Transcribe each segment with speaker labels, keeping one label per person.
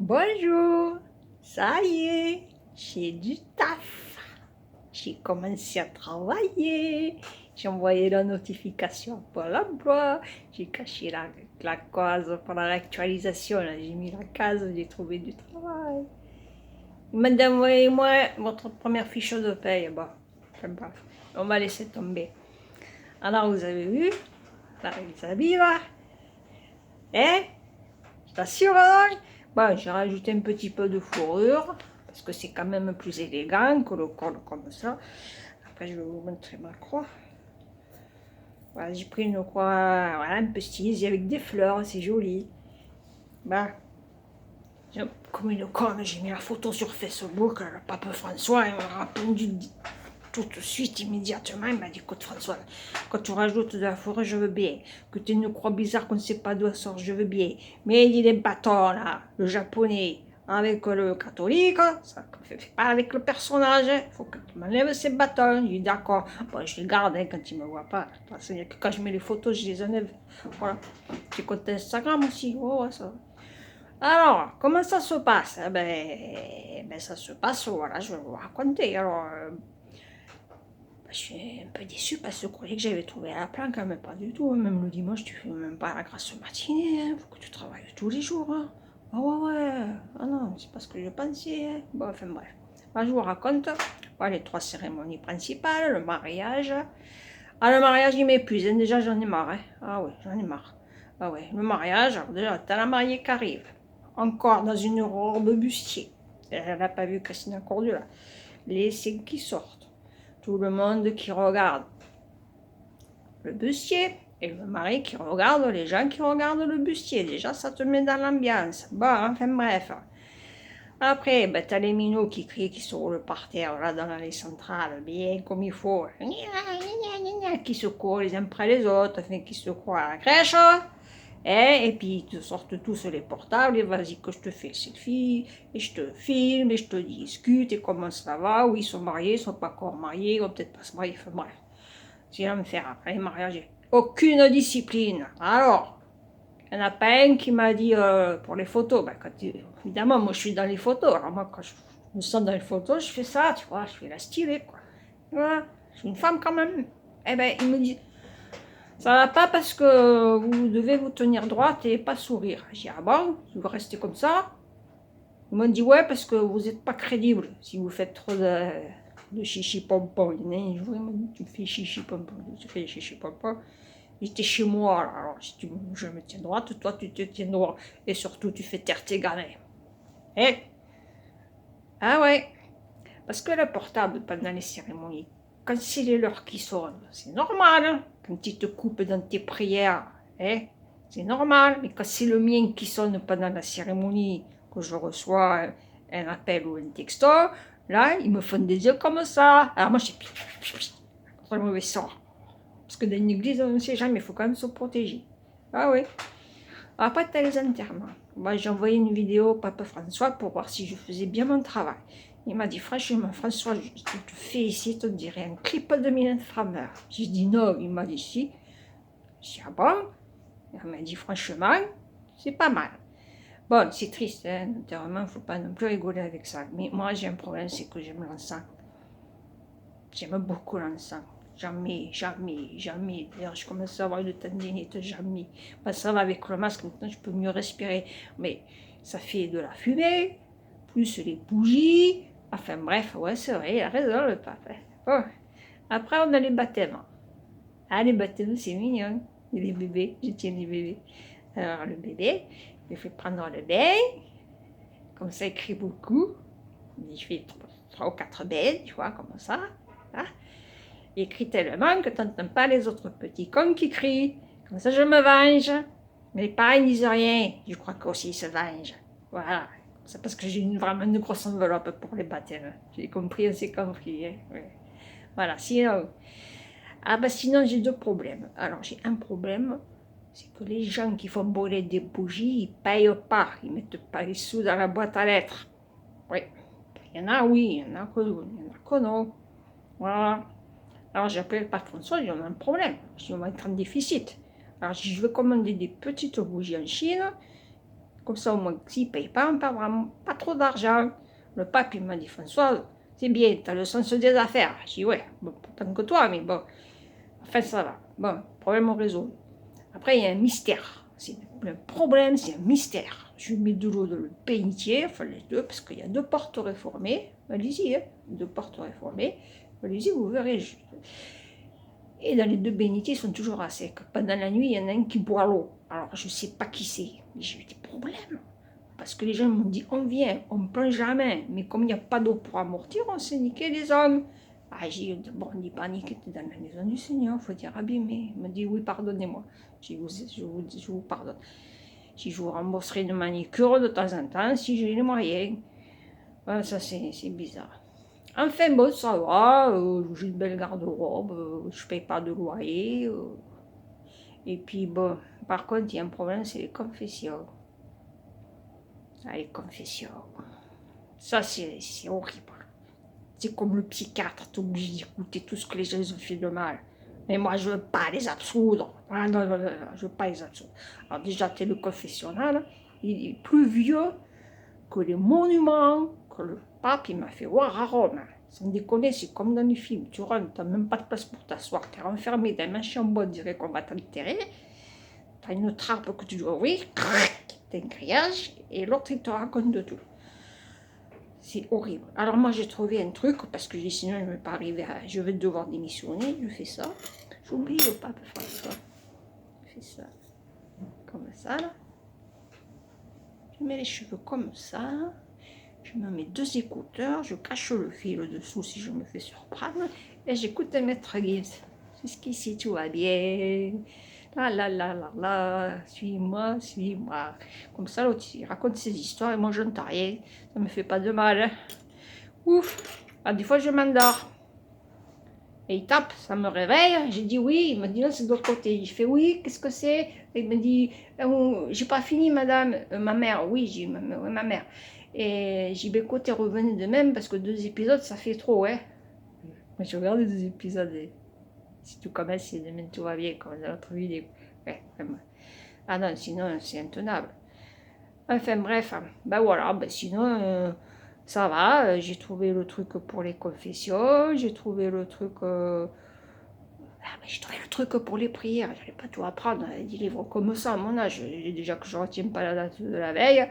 Speaker 1: Bonjour, ça y est, j'ai du taf. J'ai commencé à travailler. J'ai envoyé la notification pour l'emploi. J'ai caché la case pour l'actualisation. J'ai mis la case, j'ai trouvé du travail. Il m'a dit envoyez-moi votre première fiche de paye. Bon, enfin, bref, on va laisser tomber. Alors, vous avez vu, là, les habits là, hein? Je t'assure, alors. Bon, j'ai rajouté un petit peu de fourrure, parce que c'est quand même plus élégant que le col comme ça. Après, je vais vous montrer ma croix. Voilà, j'ai pris une croix, voilà, un peu stylisée avec des fleurs, c'est joli. Bah, comme une conne, j'ai mis la photo sur Facebook, le pape François, il m'a répondu tout de suite, immédiatement, il m'a dit, écoute François, quand tu rajoutes de la forêt, je veux bien. Que tu aies une croix bizarre qu'on ne sait pas d'où elle sort, je veux bien. Mais il dit les bâtons, là, le japonais, avec le catholique, ça ne fait pas avec le personnage, il faut que tu m'enlèves ces bâtons. Je dis d'accord, bon, je les garde hein, quand il ne me voit pas. Parce que quand je mets les photos, je les enlève. Voilà. Tu comptes Instagram aussi, oh, ça va. Alors, comment ça se passe? Ça se passe, voilà, je vais vous raconter. Alors, je suis un peu déçue parce que je croyais que j'avais trouvé la planque, mais pas du tout. Même le dimanche, tu fais même pas la grasse matinée, hein. Faut que tu travailles tous les jours. Hein. Ah ouais, ouais. Ah non, c'est pas ce que je pensais. Hein. Bon, enfin bref. Moi, je vous raconte voilà, les 3 cérémonies principales, le mariage. Ah, le mariage, il m'épuise. Hein. Déjà, j'en ai marre. Hein. Ah ouais, j'en ai marre. Ah ouais, le mariage, alors déjà, t'as la mariée qui arrive. Encore dans une robe bustier. Elle n'a pas vu Christina Cordula. Les seins qui sortent. Tout le monde qui regarde le bustier et le mari qui regarde les gens qui regardent le bustier. Déjà, ça te met dans l'ambiance. Bon, enfin bref. Après, ben, t'as les minots qui crient, qui se roulent par terre, là, dans l'allée centrale, bien comme il faut. Qui se courent les uns après les autres, enfin, qui se croient à la crèche. Et puis, ils te sortent tous les portables, et vas-y que je te fais le selfie, et je te filme, et je te discute, et comment ça va, où ils sont mariés, ils sont pas encore mariés, ils vont peut-être pas se marier, enfin bref. C'est l'enfer après les mariages. Aucune discipline. Alors, il n'y en a pas un qui m'a dit pour les photos. Ben, évidemment, moi je suis dans les photos. Alors moi, quand je me sens dans les photos, je fais ça, tu vois, je fais la stylée, quoi. Tu vois, je suis une femme quand même. Eh ben, il me dit, ça va pas parce que vous devez vous tenir droite et pas sourire. J'ai dit, ah bon, vous restez comme ça? Ils m'ont dit, ouais, parce que vous n'êtes pas crédible si vous faites trop de chichi pompon. Il y en a un jour, il m'a dit, tu fais chichi pompon, tu fais chichi pompon. J'étais chez moi, alors si je me tiens droite, toi tu te tiens droit. Et surtout, tu fais taire tes gamins. Eh? Ah ouais, parce que le portable pendant les cérémonies, quand c'est les leurs qui sonnent, c'est normal. Hein. Quand ils te coupent dans tes prières, eh? C'est normal. Mais quand c'est le mien qui sonne pendant la cérémonie, que je reçois un appel ou un texto, là, ils me font des yeux comme ça. Alors moi, je suis contre le mauvais sort. Parce que dans une église, on ne sait jamais, il faut quand même se protéger. Ah oui. Après, tu as les enterrements. Moi, j'ai envoyé une vidéo au pape François pour voir si je faisais bien mon travail. Il m'a dit, franchement, François, je te félicite, on dirait un clip de Mylène Farmer. J'ai dit non, il m'a dit si. J'ai dit ah bon? Il m'a dit franchement, c'est pas mal. Bon, c'est triste, hein, l'enterrement, il ne faut pas non plus rigoler avec ça. Mais moi, j'ai un problème, c'est que j'aime l'encens. J'aime beaucoup l'encens. Jamais, jamais, jamais. D'ailleurs, je commence à avoir une tendinite, jamais. Ben, ça va avec le masque, maintenant je peux mieux respirer. Mais ça fait de la fumée, plus les bougies. Enfin bref, ouais, c'est vrai, il a raison le pape. Hein. Bon. Après, on a les baptêmes. Ah, les baptêmes, c'est mignon. Il y a les bébés, je tiens les bébés. Alors, le bébé, je fais prendre le bain. Comme ça, il crie beaucoup. Je fais 3 ou 4 bains, tu vois, comme ça. Hein. Il crie tellement que tu n'entends pas les autres petits cons qui crient. Comme ça, je me venge. Mais les parents ne disent rien. Je crois qu'aussi ils se vengent. Voilà. C'est parce que j'ai vraiment une grosse enveloppe pour les baptêmes. J'ai compris, on s'est compris. Hein. Ouais. Voilà. Sinon, sinon j'ai 2 problèmes. Alors, j'ai un problème, c'est que les gens qui font brûler des bougies, ils ne payent pas. Ils ne mettent pas les sous dans la boîte à lettres. Oui. Il y en a, oui. Il y en a que non. Voilà. Alors j'ai appelé le pape François, il y en a un problème, je vais être en déficit. Alors je vais commander des petites bougies en Chine, Comme ça, au moins, s'il ne paye pas, on ne perdra pas trop d'argent. Le pape, il m'a dit, Françoise, c'est bien, tu as le sens des affaires. Je dis, ouais, bon, pas tant que toi, mais bon, enfin, ça va. Bon, problème résolu. Après, il y a un mystère. Le problème, c'est un mystère. Je mets de l'eau dans le bénitier, enfin les deux, parce qu'il y a 2 portes réformées. Allez-y, hein, 2 portes réformées. Allez-y, vous verrez. Et dans les 2 bénitiers, ils sont toujours à sec. Pendant la nuit, il y en a un qui boit l'eau. Alors, je ne sais pas qui c'est. J'ai eu des problèmes. Parce que les gens m'ont dit, on vient, on ne plonge jamais. Mais comme il n'y a pas d'eau pour amortir, on s'est niqué les hommes. Ah, j'ai dit, bon, on dit pas niqué, t'es dans la maison du Seigneur, il faut dire abîmé. Il m'a dit, oui, pardonnez-moi. Je vous pardonne. Si je vous rembourserai une manicure de temps en temps, si j'ai les moyens. Ah, ça, c'est bizarre. Enfin, bon, ça va, j'ai une belle garde-robe, je paye pas de loyer. Et puis, bon, par contre, il y a un problème, c'est les confessions. Ah, les confessions. Ça, c'est horrible. C'est comme le psychiatre, t'es obligé d'écouter tout ce que les gens ont fait de mal. Mais moi, je ne veux pas les absoudre. Ah, non, non, non, je ne veux pas les absoudre. Alors déjà, t'es le confessionnal, il est plus vieux que les monuments que le pape il m'a fait voir à Rome. Sans déconner, c'est comme dans les films. Tu rentres, tu n'as même pas de place pour t'asseoir. Tu es renfermé dans un machin en bois, on dirait qu'on va t'enterrer. Tu as une trappe que tu dois ouvrir, tu as un grillage, et l'autre, il te raconte de tout. C'est horrible. Alors moi, j'ai trouvé un truc, parce que sinon, je ne vais pas arriver à... Je vais devoir démissionner, je fais ça. J'oublie le pape François. Je fais ça. Comme ça, là. Je mets les cheveux comme ça. Je me mets 2 écouteurs, je cache le fil dessous si je me fais surprendre. Et j'écoute Maître Gims. Jusqu'ici, tout va bien. La la la la la, suis-moi, suis-moi. Comme ça, l'autre, il raconte ses histoires et moi, je n'entends rien. Ça me fait pas de mal. Hein. Ouf. Ah, des fois, je m'endors. Et il tape, ça me réveille. J'ai dit oui. Il me dit non, c'est de l'autre côté. Je fais oui, qu'est-ce que c'est? Il me dit, j'ai pas fini, madame. Ma mère, oui, j'ai ma mère. Et j'ai dit, ben, écoute, revenez de même parce que 2 épisodes, ça fait trop, hein. Mais je regarde les 2 épisodes. Et si tout commence, c'est demain tout va bien, comme dans l'autre vidéo. Ouais, vraiment. Ah non, sinon, c'est intenable. Enfin, bref. Ben voilà, ben sinon, ça va. J'ai trouvé le truc pour les confessions. J'ai trouvé le truc. J'ai trouvé le truc pour les prières. Je n'allais pas tout apprendre. Des livres comme ça, à mon âge. Déjà que je ne retiens pas la date de la veille.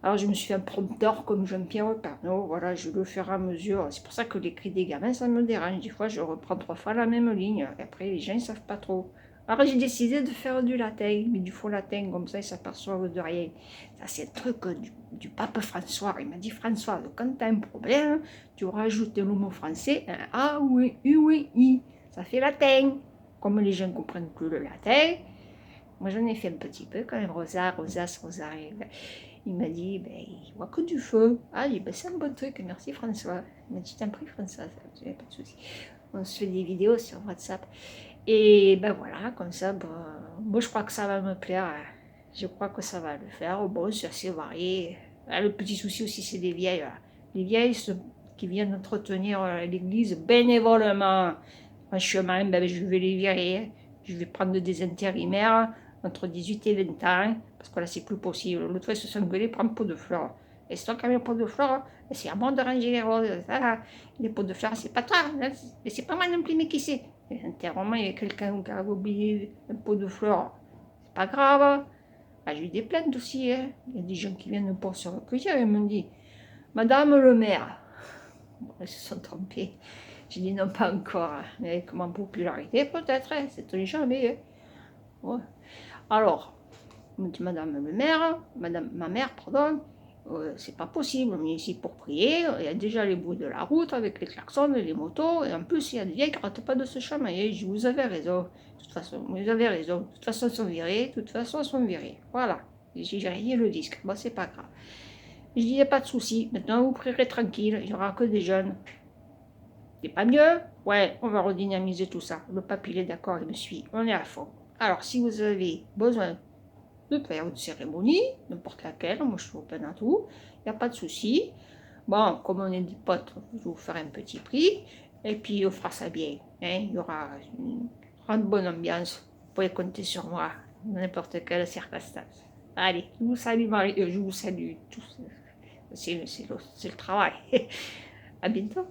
Speaker 1: Alors je me suis fait un prompteur comme Jean-Pierre Pernaut, voilà, je le fais à mesure. C'est pour ça que l'écrit des gamins, ça me dérange. Des fois, je reprends 3 fois la même ligne, et après, les gens ne savent pas trop. Alors j'ai décidé de faire du latin, mais du faux latin, comme ça, ils s'aperçoivent de rien. Ça, c'est un truc du pape François. Il m'a dit, François, quand tu as un problème, tu rajoutes le mot français, un A ou un U ou un I. Ça fait latin. Comme les gens ne comprennent plus le latin, moi j'en ai fait un petit peu quand même, rosa, rosas, rosaire. Il m'a dit, ben, il voit que du feu. Ah, ben, c'est un bon truc, merci François. Il m'a dit, t'en prie François, pas de souci. On se fait des vidéos sur WhatsApp. Et ben voilà, comme ça, ben, moi je crois que ça va me plaire. Je crois que ça va le faire. Bon, c'est assez varié. Le petit souci aussi, c'est des vieilles. Les vieilles qui viennent entretenir l'église bénévolement. Franchement, ben, je vais les virer. Je vais prendre des intérimaires entre 18 et 20 ans, parce que là, c'est plus possible. L'autre fois, ils se sont engueulés pour un pot de fleurs. Et c'est toi qui as mis un pot de fleurs, c'est à moi de ranger les roses. Ah, les pots de fleurs, c'est pas toi, hein, mais c'est pas moi non plus, mais qui c'est? Intérieurement, il y a quelqu'un qui a oublié un pot de fleurs. C'est pas grave. Ah, j'ai eu des plaintes aussi. Hein. Il y a des gens qui viennent pour se recueillir et me disent, Madame le maire. Bon, ils se sont trompés. J'ai dit non, pas encore. Mais avec ma popularité, peut-être, hein, c'est jamais. Hein. Ouais. Alors, me dit Madame le maire, ma mère, pardon, c'est pas possible, on est ici pour prier, il y a déjà les bruits de la route avec les klaxons, les motos, et en plus il y a des vieilles qui n'arrêtent pas de se chamailler. Je dis, vous avez raison, de toute façon, vous avez raison, de toute façon ils sont virés, de toute façon ils sont virés. Voilà, j'ai rayé le disque, bon c'est pas grave. Je dis, il n'y a pas de souci, maintenant vous prierez tranquille, il n'y aura que des jeunes. C'est pas mieux? Ouais, on va redynamiser tout ça. Le pape il est d'accord, il me suit, on est à fond. Alors si vous avez besoin de faire une cérémonie, n'importe laquelle, moi je suis open à tout, il n'y a pas de souci. Bon, comme on est des potes, je vais vous faire un petit prix, et puis on fera ça bien. Hein. Il y aura une grande bonne ambiance, vous pouvez compter sur moi, dans n'importe quelle circonstance. Allez, je vous salue Marie, je vous salue tous. C'est le travail. À bientôt.